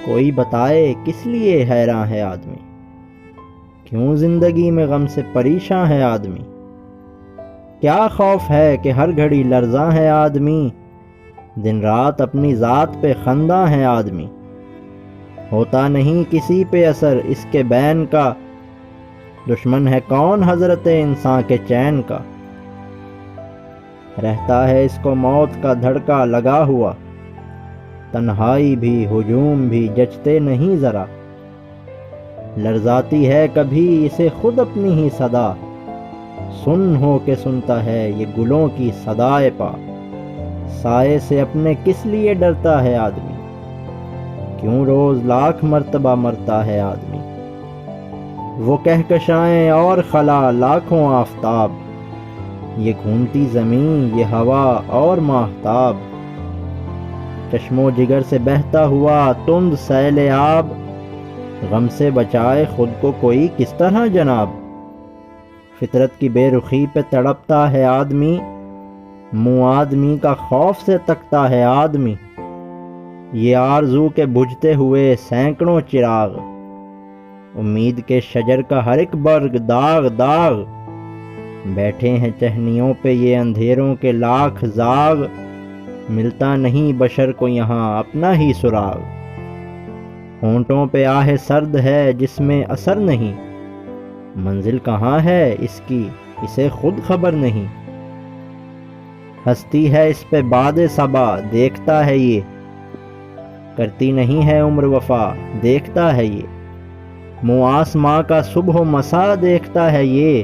کوئی بتائے کس لیے حیراں ہے آدمی، کیوں زندگی میں غم سے پریشاں ہے آدمی؟ کیا خوف ہے کہ ہر گھڑی لرزاں ہے آدمی، دن رات اپنی ذات پہ خنداں ہے آدمی۔ ہوتا نہیں کسی پہ اثر اس کے بین کا، دشمن ہے کون حضرت انسان کے چین کا۔ رہتا ہے اس کو موت کا دھڑکا لگا ہوا، تنہائی بھی ہجوم بھی جچتے نہیں ذرا۔ لرزاتی ہے کبھی اسے خود اپنی ہی صدا، سن ہو کے سنتا ہے یہ گلوں کی صدائے پا۔ سائے سے اپنے کس لیے ڈرتا ہے آدمی، کیوں روز لاکھ مرتبہ مرتا ہے آدمی۔ وہ کہکشائیں اور خلا لاکھوں آفتاب، یہ گھومتی زمین یہ ہوا اور ماہتاب۔ چشم و جگر سے بہتا ہوا تند سیل آب، غم سے بچائے خود کو کوئی کس طرح جناب۔ فطرت کی بے رخی پہ تڑپتا ہے آدمی، منہ آدمی کا خوف سے تکتا ہے آدمی۔ یہ آرزو کے بجھتے ہوئے سینکڑوں چراغ، امید کے شجر کا ہر ایک برگ داغ داغ۔ بیٹھے ہیں چہنیوں پہ یہ اندھیروں کے لاکھ زاغ، ملتا نہیں بشر کو یہاں اپنا ہی سراغ۔ ہونٹوں پہ آہ سرد ہے جس میں اثر نہیں، منزل کہاں ہے اس کی اسے خود خبر نہیں۔ ہستی ہے اس پہ باد صبا دیکھتا ہے یہ، کرتی نہیں ہے عمر وفا دیکھتا ہے یہ۔ منہ آسماں کا صبح و مسا دیکھتا ہے یہ،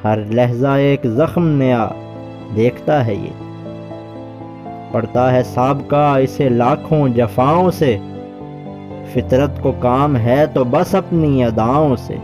ہر لہجہ ایک زخم نیا دیکھتا ہے یہ۔ پڑتا ہے سابقہ اسے لاکھوں جفاؤں سے، فطرت کو کام ہے تو بس اپنی اداؤں سے۔